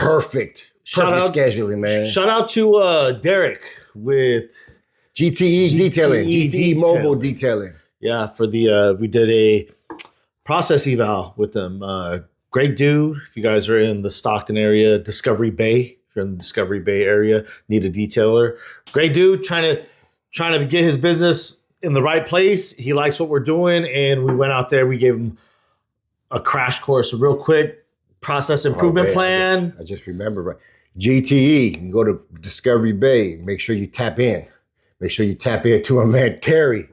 Perfect scheduling, man. Shout out to Derek with GTE Detailing, GTE Mobile Detailing. Yeah, for the we did a process eval with them. Great dude. If you guys are in the Stockton area, Discovery Bay, if you're in the Discovery Bay area, need a detailer. Great dude, trying to get his business in the right place. He likes what we're doing, and we went out there. We gave him a crash course, a real quick process improvement plan. I just remember, right? GTE, you can go to Discovery Bay. Make sure you tap in. Make sure you tap into a man, Terry.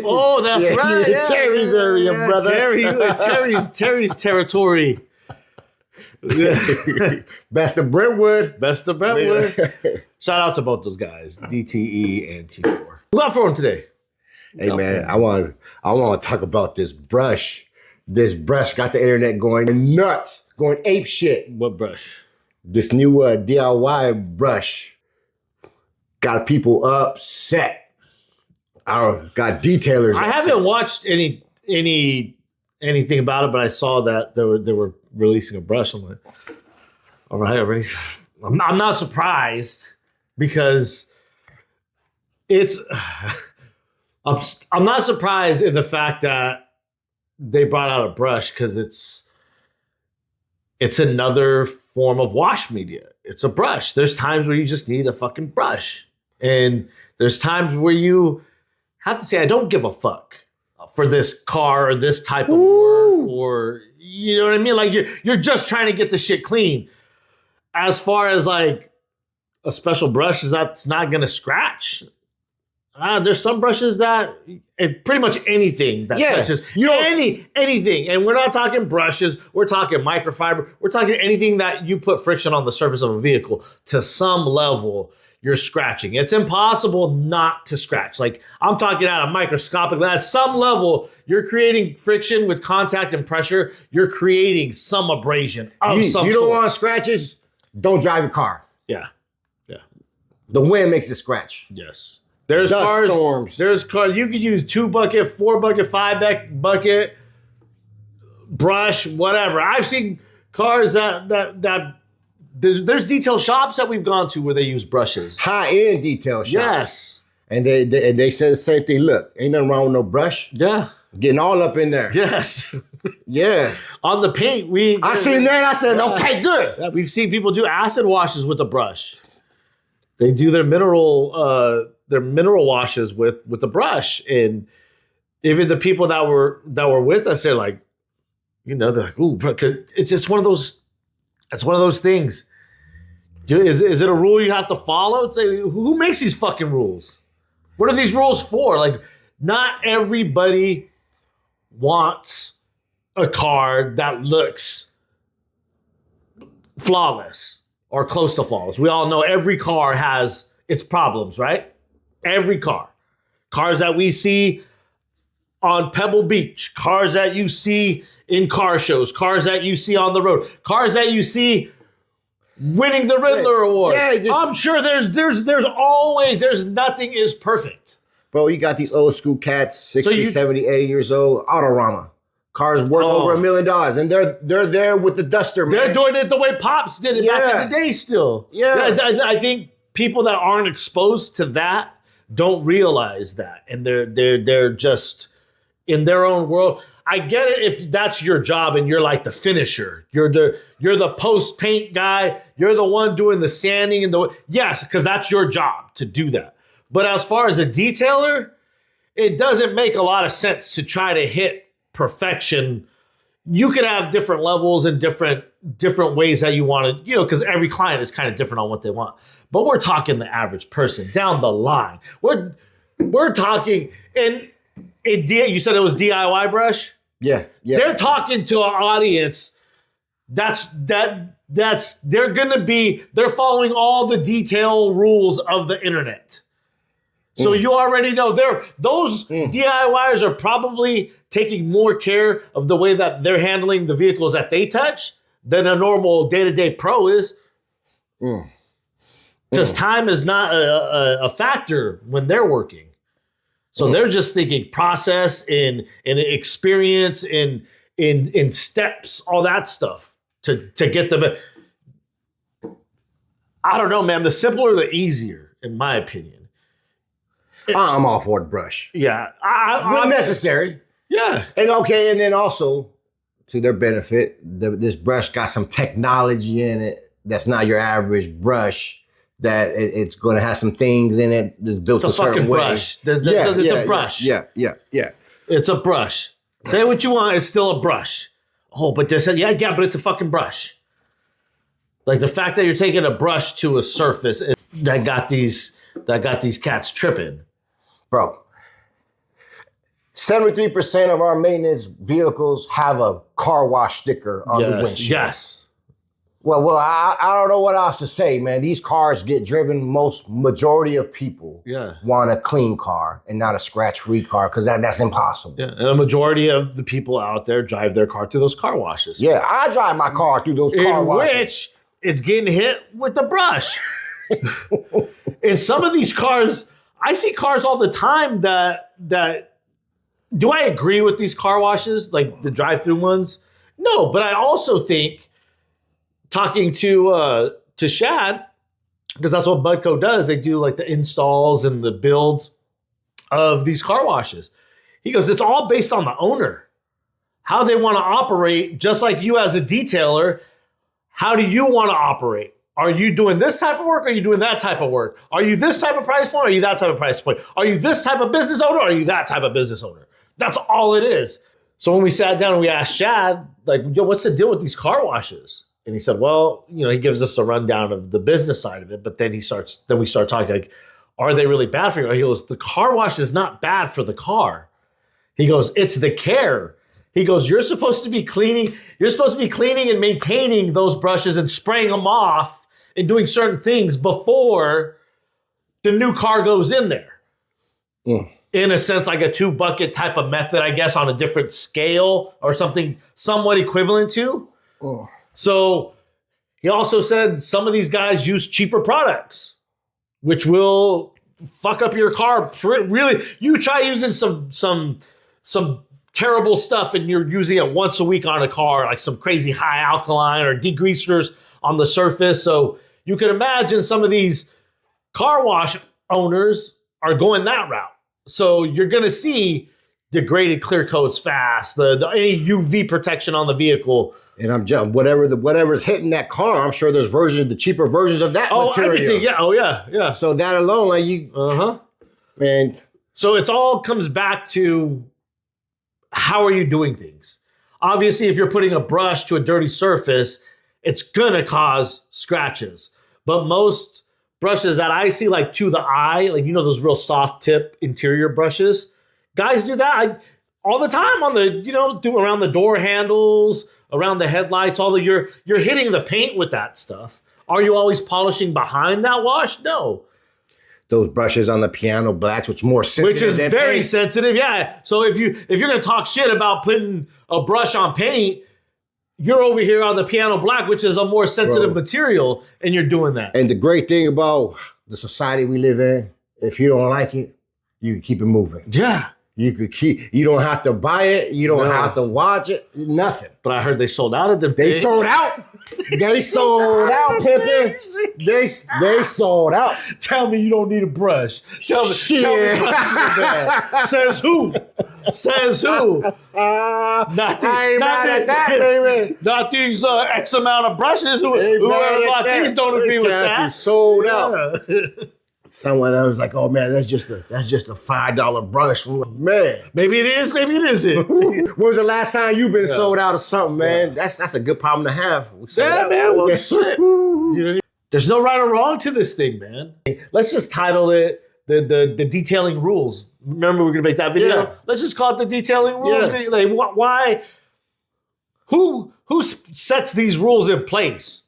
Oh, that's right. Yeah, Terry's area, brother. Terry's territory. Best of Brentwood. Shout out to both those guys, DTE and T4. What got for him today? Hey, man, I want to talk about this brush. This brush got the internet going nuts, going ape shit. What brush? This new DIY brush. Got people upset. Got detailers. I haven't watched anything about it, but I saw that they were releasing a brush. I'm like, all right, already. I'm not surprised because it's. I'm not surprised in the fact that they brought out a brush because it's another form of wash media. It's a brush. There's times where you just need a fucking brush. And there's times where you have to say, I don't give a fuck for this car or this type of work, or you know what I mean? Like you're just trying to get the shit clean. As far as like a special brush is that's not gonna scratch. There's some brushes that pretty much anything that touches anything. And we're not talking brushes, we're talking microfiber, we're talking anything that you put friction on the surface of a vehicle to some level. You're scratching. It's impossible not to scratch. Like I'm talking at a microscopic level. At some level, you're creating friction with contact and pressure. You're creating some abrasion of some sort. You don't want scratches? Don't drive your car. Yeah. The wind makes it scratch. Yes. There's dust cars. Storms. There's cars. You could use 2 bucket, 4 bucket, 5 bucket, brush, whatever. I've seen cars that. There's detail shops that we've gone to where they use brushes. High-end detail shops. Yes. And they say the same thing. Look, ain't nothing wrong with no brush. Yeah. Getting all up in there. Yes. Yeah. On the paint, I seen that. I said, okay, good. Yeah, we've seen people do acid washes with a brush. They do their mineral washes with a brush. And even the people that were with us, they're like, they're like, ooh, because it's just one of those. It's one of those things. Is it a rule you have to follow? It's like, who makes these fucking rules? What are these rules for? Like, not everybody wants a car that looks flawless or close to flawless. We all know every car has its problems, right? Every car. Cars that we see on Pebble Beach, cars that you see in car shows, cars that you see on the road, cars that you see winning the Riddler Award. Yeah, I'm sure there's always nothing is perfect. Bro, you got these old school cats, 60, 70, 80 years old, Autorama. Cars worth over $1 million, and they're there with the duster, man. They're doing it the way Pops did it back in the day still. Yeah. I think people that aren't exposed to that don't realize that. And they're just in their own world. I get it if that's your job and you're like the finisher. You're the post paint guy. You're the one doing the sanding and yes, because that's your job to do that. But as far as a detailer, it doesn't make a lot of sense to try to hit perfection. You could have different levels and different ways that you want to, because every client is kind of different on what they want. But we're talking the average person down the line. We're talking, and you said it was DIY brush? Yeah. They're talking to an audience they're following all the detail rules of the internet. So you already know those DIYers are probably taking more care of the way that they're handling the vehicles that they touch than a normal day-to-day pro is. Because time is not a factor when they're working. So they're just thinking process and experience in steps, all that stuff to get them. I don't know, man. The simpler, the easier, in my opinion. I'm all for the brush. Yeah. When necessary. Yeah. And okay, and then also, to their benefit, this brush got some technology in it that's not your average brush. That it's going to have some things in it that's built a certain fucking way. Brush. It's a brush. Yeah. It's a brush. Say what you want. It's still a brush. Oh, but they said, yeah, but it's a fucking brush. Like the fact that you're taking a brush to a surface that got these cats tripping. Bro, 73% of our maintenance vehicles have a car wash sticker on the windshield. Yes. Well, I don't know what else to say, man. These cars get driven. Majority of people want a clean car and not a scratch-free car because that's impossible. Yeah, and a majority of the people out there drive their car through those car washes. Yeah, I drive my car through those car washes. In which it's getting hit with the brush. In some of these cars, I see cars all the time that do I agree with these car washes, like the drive-through ones? No, but I also think, talking to Shad, because that's what Budco does. They do like the installs and the builds of these car washes. He goes, it's all based on the owner, how they want to operate. Just like you as a detailer, how do you want to operate? Are you doing this type of work? Or are you doing that type of work? Are you this type of price point? Or are you that type of price point? Are you this type of business owner? Or are you that type of business owner? That's all it is. So when we sat down and we asked Shad, like, yo, what's the deal with these car washes? And he said, well, he gives us a rundown of the business side of it, but then we start talking like, are they really bad for you? He goes, the car wash is not bad for the car. He goes, it's the care. He goes, you're supposed to be cleaning and maintaining those brushes and spraying them off and doing certain things before the new car goes in there. In a sense, like a 2-bucket type of method, I guess, on a different scale or something somewhat equivalent to. So he also said some of these guys use cheaper products, which will fuck up your car. Really, you try using some terrible stuff and you're using it once a week on a car, like some crazy high alkaline or degreasers on the surface. So you can imagine some of these car wash owners are going that route. So you're going to see degraded clear coats fast, the any UV protection on the vehicle. And I'm just whatever's hitting that car, I'm sure there's the cheaper versions of that material. Everything, yeah. Oh, yeah. So that alone, like you, man. So it all comes back to how are you doing things? Obviously, if you're putting a brush to a dirty surface, it's gonna cause scratches. But most brushes that I see, like to the eye, like those real soft tip interior brushes, guys do that all the time on the, around the door handles, around the headlights, you're hitting the paint with that stuff. Are you always polishing behind that wash? No. Those brushes on the piano blacks, which is more sensitive. Which is than very paint. sensitive, yeah. So if you're gonna talk shit about putting a brush on paint, you're over here on the piano black, which is a more sensitive material, and you're doing that. And the great thing about the society we live in, if you don't like it, you can keep it moving. Yeah. You don't have to buy it. You don't have to watch it. Nothing. But I heard they sold out of them. They sold out. They sold out, Pippin. They sold out. Tell me you don't need a brush. Tell me. Says who? Says who? I ain't mad at that, baby. Not these X amount of brushes. Whoever bought these don't agree with that. Sold out. Someone that was like, "Oh man, that's just a $5 brush." Man, maybe it is, maybe it isn't. When was the last time you've been sold out of something, man? That's a good problem to have. Yeah, man. Well, shit. There's no right or wrong to this thing, man. Let's just title it the detailing rules. Remember, we're gonna make that video. Yeah. Let's just call it the detailing rules. Yeah. Like, why? Who sets these rules in place?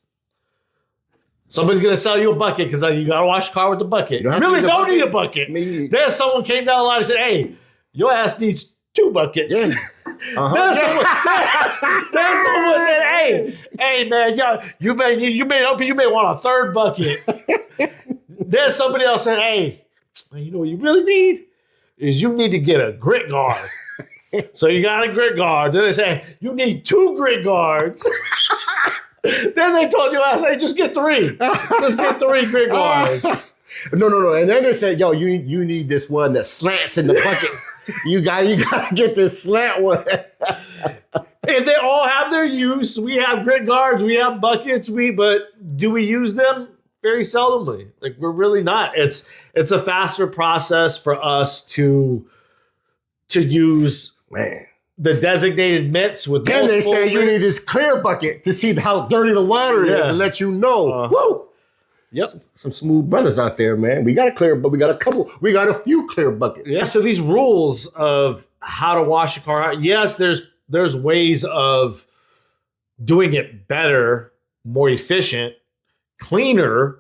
Somebody's going to sell you a bucket because you got to wash the car with the bucket. You really don't need a bucket. There's someone came down the line and said, hey, your ass needs 2 buckets. Yeah. There's someone said, hey, man, you may want a 3rd bucket. There's somebody else said, hey, you know what you really need is you need to get a grit guard. So you got a grit guard. Then they say, you need 2 grit guards. Then they told you last night, just get 3. Just get 3 grit guards. No. And then they said, yo, you need this one that slants in the bucket. You gotta get this slant one. And they all have their use. We have grit guards, we have buckets, but do we use them? Very seldomly. Like, we're really not. It's a faster process for us to use the designated mitts with. Then they say you need this clear bucket to see how dirty the water is to let you know. Woo! Yep. Some smooth brothers out there, man. We got a few clear buckets. Yeah. So these rules of how to wash a car out, yes, there's ways of doing it better, more efficient, cleaner,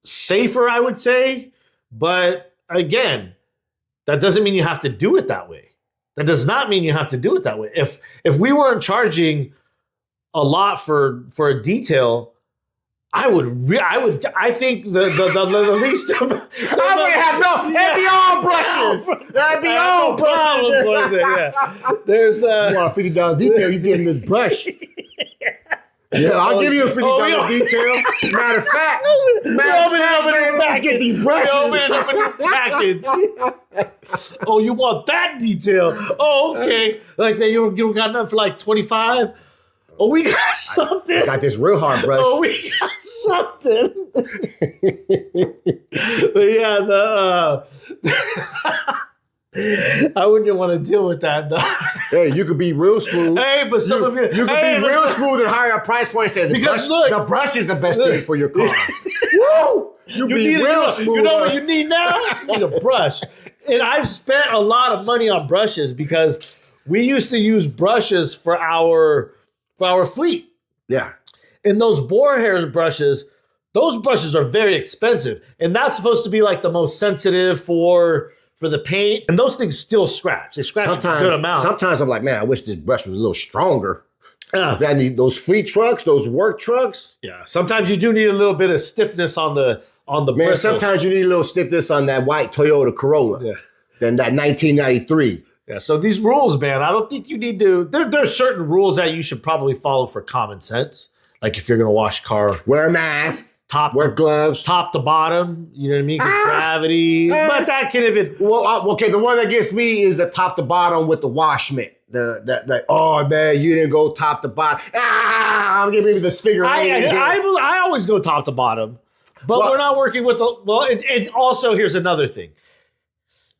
safer, I would say. But again, that doesn't mean you have to do it that way. That does not mean you have to do it that way. If we weren't charging a lot for a detail, I think the least. I would have it'd be all brushes. That'd be all brushes. Yeah. There's you want a $50 detail, you give him this brush. Yeah, I'll give you a $50 detail. Matter of fact, let's get these brushes. Package. Oh, you want that detail? Oh, okay. Like, you don't got nothing for like 25? Oh, we got something. I got this real hard brush. Oh, we got something. But yeah, I wouldn't want to deal with that, though. Hey, you could be real smooth. Hey, but some of you could be real smooth and higher a price point and say the brush is the best thing for your car. Woo! You be real smooth. You know what you need now? You need a brush. And I've spent a lot of money on brushes because we used to use brushes for our fleet. Yeah. And those boar hairs brushes, those brushes are very expensive. And that's supposed to be like the most sensitive for the paint. And those things still scratch. They scratch a good amount. Sometimes I'm like, man, I wish this brush was a little stronger. Those fleet trucks, those work trucks. Yeah. Sometimes you do need a little bit of stiffness on the bristle. Sometimes you need a little stiffness on that white Toyota Corolla. Yeah. Than that 1993. Yeah, so these rules, man, I don't think you need to. There's certain rules that you should probably follow for common sense. Like if you're going to wash a car. Wear a mask. Wear gloves. Top to bottom. You know what I mean? Gravity. But that can even. Well, okay, the one that gets me is the top to bottom with the wash mitt. Oh, man, you didn't go top to bottom. I'm giving you the figure. I always go top to bottom. But we're not working with the. And also, here's another thing.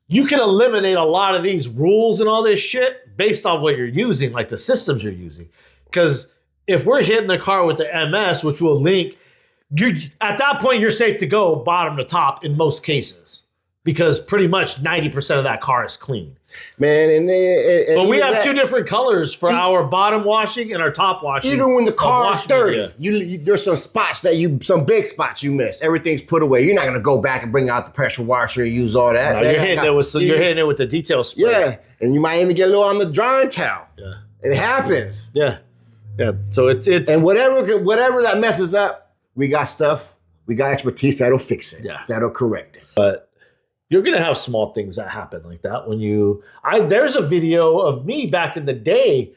You can eliminate a lot of these rules and all this shit based on what you're using, like the systems you're using. Because if we're hitting the car with the MS, which we'll link, at that point, you're safe to go bottom to top in most cases. Because pretty much 90% of that car is clean. Man, but we have two different colors for our bottom washing and our top washing. Even when the car is dirty, there's some spots some big spots you miss. Everything's put away. You're not gonna go back and bring out the pressure washer and use all that. No, you're hitting it with the detail spray. Yeah, and you might even get a little on the drying towel. Yeah, it happens. Yeah. So it's and whatever that messes up, we got stuff. We got expertise that'll fix it. Yeah, that'll correct it. But you're going to have small things that happen like that there's a video of me back in the day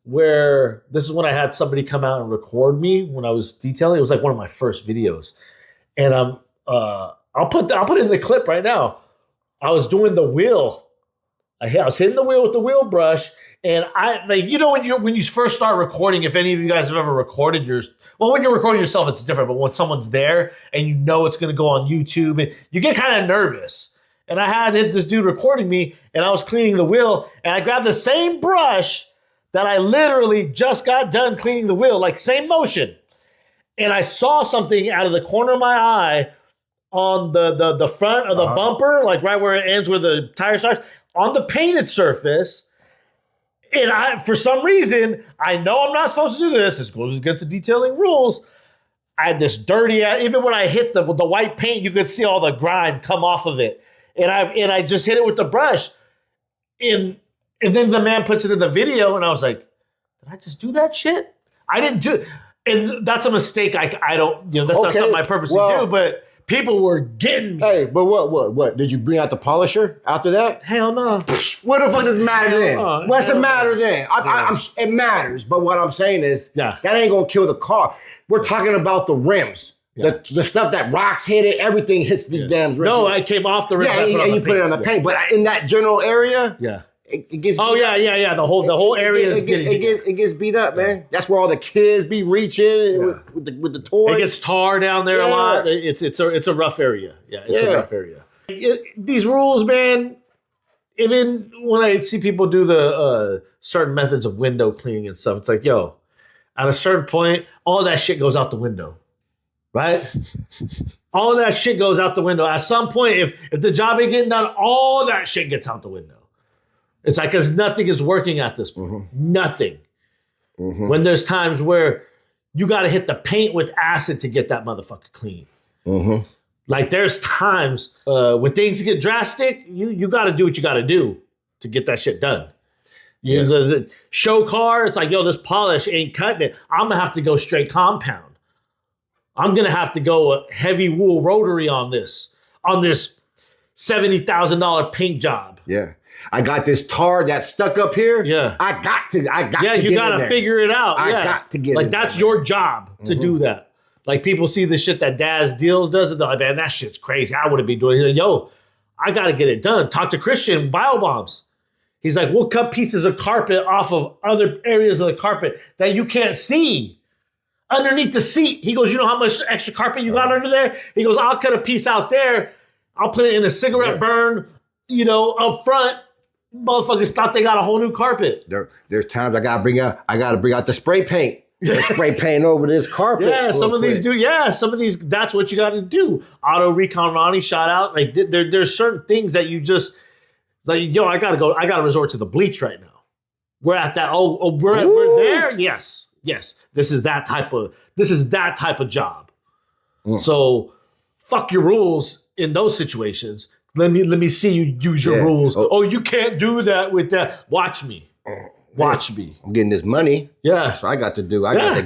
where this is when I had somebody come out and record me when I was detailing. It was like one of my first videos. And I'll put it in the clip right now. I was doing the wheel. I was hitting the wheel with the wheel brush. And when you first start recording, if any of you guys have ever recorded when you're recording yourself, it's different. But when someone's there and you know it's going to go on YouTube, and you get kind of nervous. And I had this dude recording me, and I was cleaning the wheel, and I grabbed the same brush that I literally just got done cleaning the wheel, like same motion. And I saw something out of the corner of my eye on the front of the bumper, like right where it ends where the tire starts, on the painted surface. And for some reason, I know I'm not supposed to do this. This goes against the detailing rules. I had this dirty, even when I hit the white paint, you could see all the grime come off of it. And I just hit it with the brush. And then the man puts it in the video, and I was like, did I just do that shit? I didn't do it. And that's a mistake. I don't, that's not something I purposely do, but people were getting me. Hey, but what? Did you bring out the polisher after that? Hell no. What the fuck does it matter then? What's it matter then? It matters, but what I'm saying is that ain't gonna kill the car. We're talking about the rims. Yeah. The stuff that rocks hit it, everything hits these damn rims. No, I came off the rim. Yeah, and you put it on the paint. But in that general area, it gets. Oh yeah. The whole area is getting. It gets beat up, man. That's where all the kids be reaching with the toys. It gets tar down there a lot. It's a rough area. Yeah, it's a rough area. These rules, man. Even when I see people do the certain methods of window cleaning and stuff, it's like, yo, at a certain point, all that shit goes out the window. Right? All of that shit goes out the window. At some point, if the job ain't getting done, all that shit gets out the window. It's like, because nothing is working at this point. Mm-hmm. Nothing. Mm-hmm. When there's times where you got to hit the paint with acid to get that motherfucker clean. Mm-hmm. Like there's times when things get drastic, you got to do what you got to do to get that shit done. The show car, it's like, yo, this polish ain't cutting it. I'm going to have to go straight compound. I'm going to have to go heavy wool rotary on this $70,000 paint job. Yeah. I got this tar that's stuck up here. Yeah. I got to you got to figure it out. I got to get like that's your job to do that. Like people see the shit that Daz Deals does and they're like, man, that shit's crazy. I wouldn't be doing it. He's like, yo, I got to get it done. Talk to Christian Biobombs. He's like, we'll cut pieces of carpet off of other areas of the carpet that you can't see. Underneath the seat. He goes, you know how much extra carpet you got under there? He goes, I'll cut a piece out there. I'll put it in a cigarette burn, up front. Motherfuckers thought they got a whole new carpet. There's times I gotta bring out the spray paint. The spray paint over this carpet. Yeah, some of these do. Yeah, some of these, that's what you gotta do. Auto Recon Ronnie shout out. Like there's certain things that you just like, yo, I gotta resort to the bleach right now. We're at that, we're there? Yes. This is that type of job. So fuck your rules in those situations. Let me see you use your rules. Oh, you can't do that with that. Watch me. I'm getting this money. Yeah. So I got to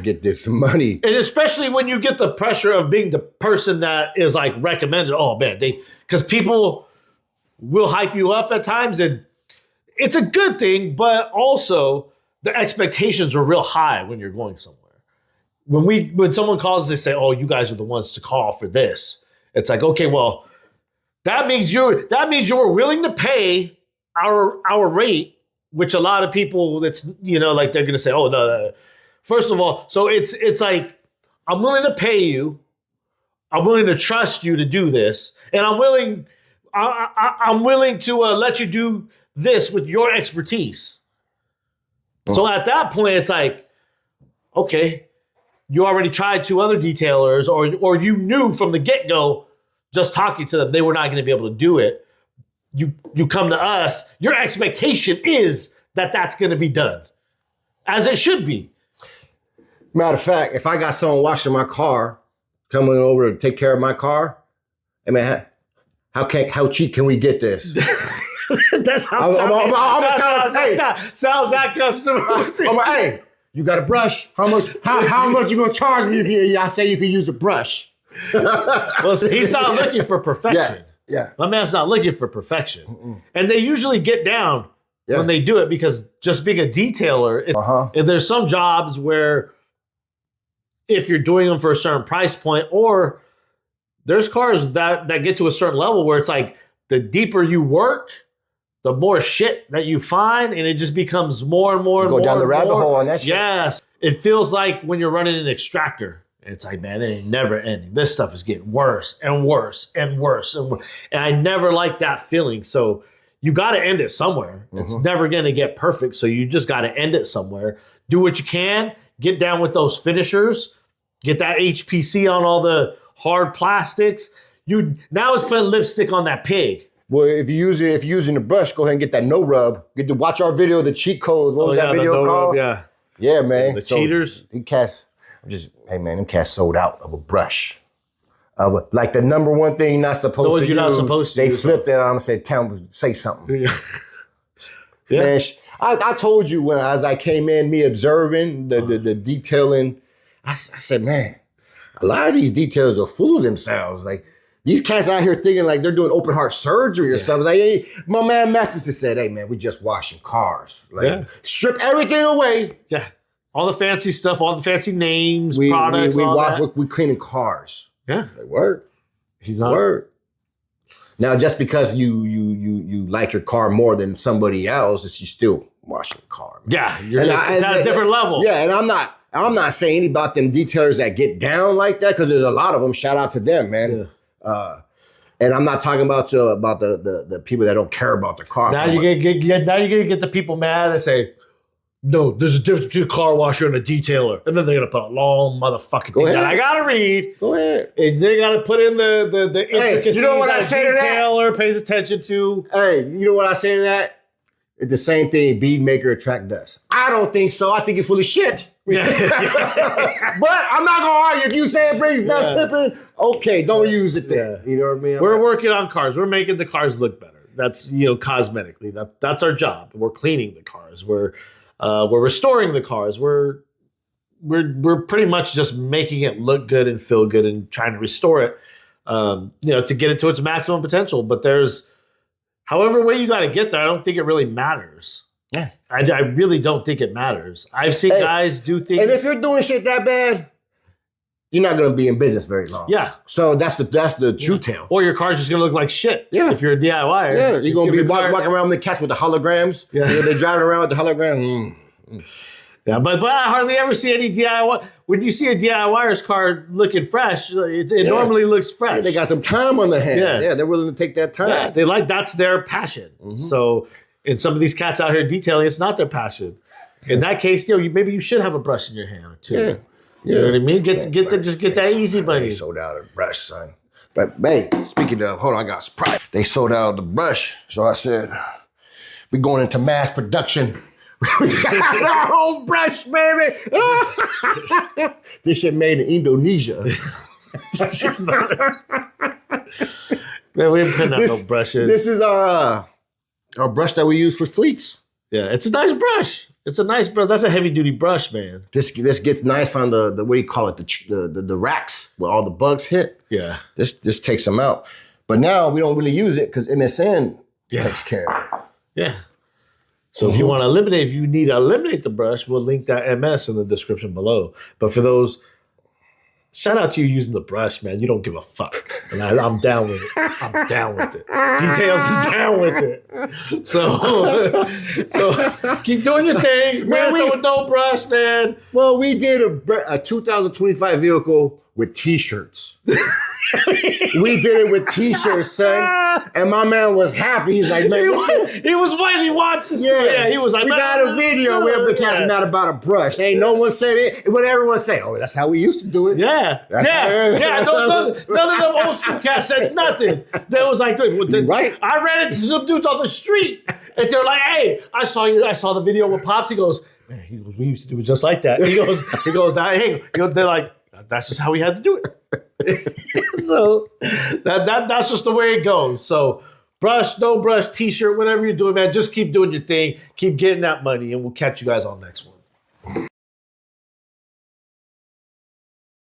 get this money. And especially when you get the pressure of being the person that is like recommended. Oh man, because people will hype you up at times, and it's a good thing, but also the expectations are real high when you're going somewhere. When someone calls, they say, "Oh, you guys are the ones to call for this." It's like, okay, well, that means you're willing to pay our rate, which a lot of people, like they're gonna say, "Oh, no." First of all, so it's like I'm willing to pay you, I'm willing to trust you to do this, and I'm willing to let you do this with your expertise. So at that point, it's like, okay, you already tried 2 other detailers, or you knew from the get-go, just talking to them, they were not going to be able to do it. You come to us, your expectation is that that's going to be done, as it should be. Matter of fact, if I got someone washing my car, coming over to take care of my car, I mean, how cheap can we get this? That's how sounds that customer. Hey, you got a brush? How much you gonna charge me if I say you can use a brush? Well, so he's not looking for perfection. Yeah. My man's not looking for perfection. Mm-mm. And they usually get down when they do it, because just being a detailer, if there's some jobs where if you're doing them for a certain price point, or there's cars that get to a certain level where it's like the deeper you work, the more shit that you find, and it just becomes more and more. Go down the rabbit hole on that shit. Yes. It feels like when you're running an extractor, and it's like, man, it ain't never ending. This stuff is getting worse and worse and worse. And I never liked that feeling. So you got to end it somewhere. Mm-hmm. It's never going to get perfect. So you just got to end it somewhere. Do what you can. Get down with those finishers. Get that HPC on all the hard plastics. Now it's putting lipstick on that pig. Well, if you're using the brush, go ahead and get that no rub. Get to watch our video of the cheat codes. What was that video called? Yeah, man. The cheaters. Hey man, them cats sold out of a brush. Like the number one thing you're not supposed to use. Not supposed to. They flipped it on and said, say something. Yeah. Man, I told you as I came in, me observing the detailing, I said, man, a lot of these details are full of themselves. Like These cats out here thinking like they're doing open heart surgery or something. Like, hey, my man Masterson said, "Hey man, we just washing cars. Like strip everything away. Yeah, all the fancy stuff, all the fancy names, products. We cleaning cars. Yeah, like, word. He's on word. Now, just because you like your car more than somebody else, you still washing the car. Man. Yeah, it's at a different level. Yeah, and I'm not saying any about them detailers that get down like that, because there's a lot of them. Shout out to them, man. Yeah. And I'm not talking about the people that don't care about the car. Now you're gonna get the people mad that say, "No, there's a difference between a car washer and a detailer," and then they're gonna put a long motherfucking thing that I gotta read. Go ahead. And they gotta put in the intricacies. You know what I say to that? Detailer pays attention to. Hey, you know what I say to that? It's the same thing bead maker attract dust. I don't think so. I think you're full of shit. Yeah. But I'm not gonna argue. If you say it brings dust, Pippin, okay, don't use it there. You know what I mean? We're working on cars. We're making the cars look better. That's cosmetically. That's our job. We're cleaning the cars. We're restoring the cars. We're pretty much just making it look good and feel good and trying to restore it, to get it to its maximum potential. But there's however way you got to get there. I don't think it really matters. Yeah, I really don't think it matters. I've seen guys do things. And if you're doing shit that bad, you're not going to be in business very long. Yeah. So that's the true tale. Or your car's just going to look like shit. Yeah. If you're a DIYer. Yeah. You're going to be walking around with the cats with the holograms. Yeah. They're driving around with the holograms. Yeah, but I hardly ever see any DIY. When you see a DIYer's car looking fresh, it normally looks fresh. Yeah, they got some time on their hands. Yes. Yeah, they're willing to take that time. Yeah, that's their passion. Mm-hmm. So, in some of these cats out here detailing, it's not their passion. In that case, maybe you should have a brush in your hand or two. Yeah. You know what I mean? Get that easy money. They sold out a brush, son. But hey, speaking of, hold on, I got a surprise. They sold out the brush, so I said, we're going into mass production. We got our own brush, baby. This shit made in Indonesia. Man, we ain't putting out no brushes. This is our brush that we use for fleets. Yeah, it's a nice brush. It's a nice brush. That's a heavy duty brush, man. This gets nice on the what do you call it? The racks where all the bugs hit. Yeah. This takes them out. But now we don't really use it because MSN takes care of it. Yeah. So if you want to eliminate, if you need to eliminate the brush, we'll link that MS in the description below. But for those, shout out to you using the brush, man. You don't give a fuck. And I'm down with it. I'm down with it. Details is down with it. So keep doing your thing. Man, with no brush, man. Well, we did a 2025 vehicle with T-shirts. We did it with T-shirts, son. And my man was happy. He's like, man. He was when he watched this. Yeah, he was like, we got a video where the cat's not about a brush. Ain't no one said it. What everyone say? Oh, that's how we used to do it. Yeah. None of them old school cats said nothing. They was like, right. I ran into some dudes on the street, and they're like, hey, I saw the video with Pops. He goes, man, we used to do it just like that. He goes, hey, they're like, that's just how we had to do it. So that's just the way it goes. So brush, no brush, T-shirt, whatever you're doing, man, just keep doing your thing. Keep getting that money, and we'll catch you guys on the next one.